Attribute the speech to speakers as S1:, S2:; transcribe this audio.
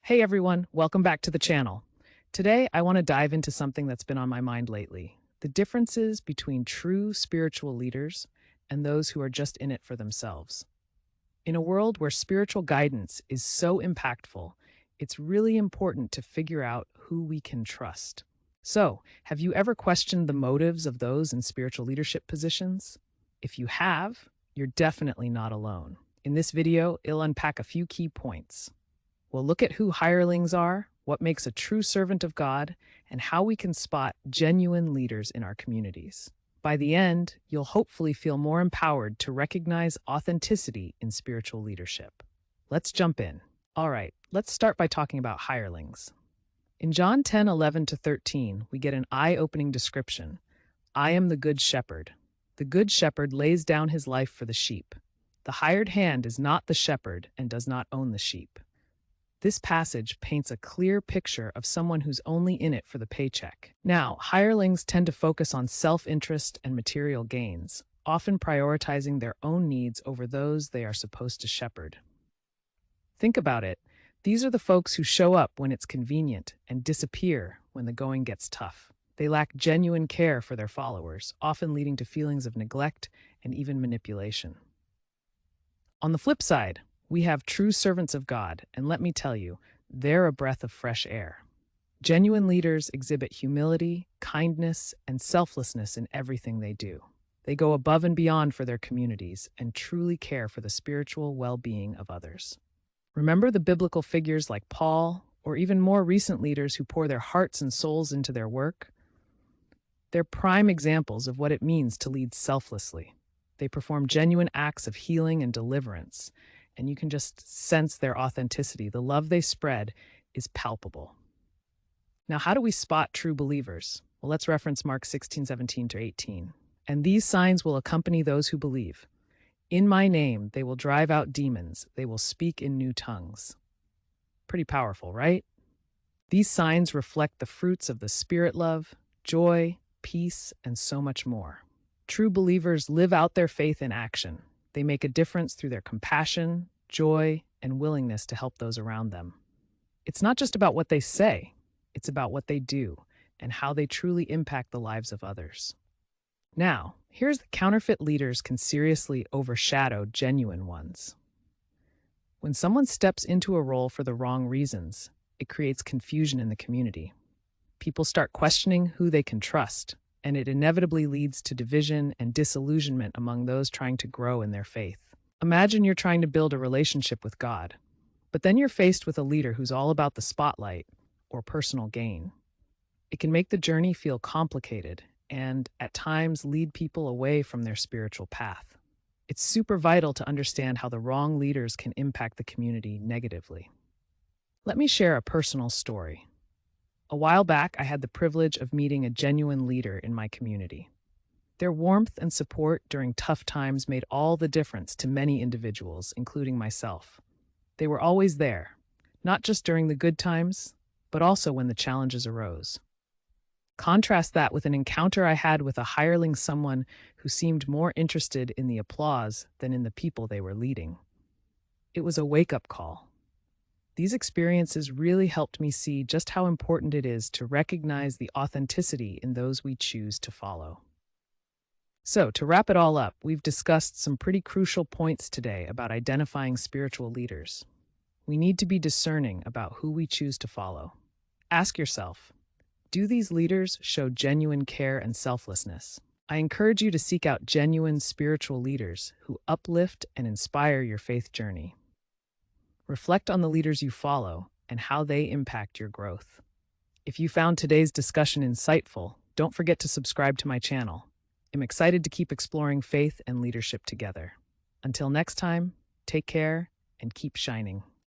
S1: Hey everyone, welcome back to the channel. Today, I want to dive into something that's been on my mind lately: the differences between true spiritual leaders and those who are just in it for themselves. In a world where spiritual guidance is so impactful, it's really important to figure out who we can trust. So, have you ever questioned the motives of those in spiritual leadership positions? If you have, you're definitely not alone. In this video, I'll unpack a few key points. We'll look at who hirelings are, what makes a true servant of God, and how we can spot genuine leaders in our communities. By the end, you'll hopefully feel more empowered to recognize authenticity in spiritual leadership. Let's jump in. All right, let's start by talking about hirelings. In John 10:11-13, we get an eye-opening description. I am the good shepherd. The good shepherd lays down his life for the sheep. The hired hand is not the shepherd and does not own the sheep. This passage paints a clear picture of someone who's only in it for the paycheck. Now, hirelings tend to focus on self-interest and material gains, often prioritizing their own needs over those they are supposed to shepherd. Think about it. These are the folks who show up when it's convenient and disappear when the going gets tough. They lack genuine care for their followers, often leading to feelings of neglect and even manipulation. On the flip side, we have true servants of God, and let me tell you, they're a breath of fresh air. Genuine leaders exhibit humility, kindness, and selflessness in everything they do. They go above and beyond for their communities and truly care for the spiritual well-being of others. Remember the biblical figures like Paul, or even more recent leaders who pour their hearts and souls into their work? They're prime examples of what it means to lead selflessly. They perform genuine acts of healing and deliverance, and you can just sense their authenticity. The love they spread is palpable. Now, how do we spot true believers? Well, let's reference Mark 16:17-18. And these signs will accompany those who believe. In my name, they will drive out demons. They will speak in new tongues. Pretty powerful, right? These signs reflect the fruits of the Spirit love, joy, peace, and so much more. True believers live out their faith in action. They make a difference through their compassion, joy, and willingness to help those around them. It's not just about what they say, it's about what they do and how they truly impact the lives of others. Now, here's the counterfeit leaders can seriously overshadow genuine ones. When someone steps into a role for the wrong reasons, it creates confusion in the community. People start questioning who they can trust, and it inevitably leads to division and disillusionment among those trying to grow in their faith. Imagine you're trying to build a relationship with God, but then you're faced with a leader who's all about the spotlight or personal gain. It can make the journey feel complicated and, at times, lead people away from their spiritual path. It's super vital to understand how the wrong leaders can impact the community negatively. Let me share a personal story. A while back, I had the privilege of meeting a genuine leader in my community. Their warmth and support during tough times made all the difference to many individuals, including myself. They were always there, not just during the good times, but also when the challenges arose. Contrast that with an encounter I had with a hireling, someone who seemed more interested in the applause than in the people they were leading. It was a wake-up call. These experiences really helped me see just how important it is to recognize the authenticity in those we choose to follow. So, to wrap it all up, we've discussed some pretty crucial points today about identifying spiritual leaders. We need to be discerning about who we choose to follow. Ask yourself, do these leaders show genuine care and selflessness? I encourage you to seek out genuine spiritual leaders who uplift and inspire your faith journey. Reflect on the leaders you follow and how they impact your growth. If you found today's discussion insightful, don't forget to subscribe to my channel. I'm excited to keep exploring faith and leadership together. Until next time, take care and keep shining.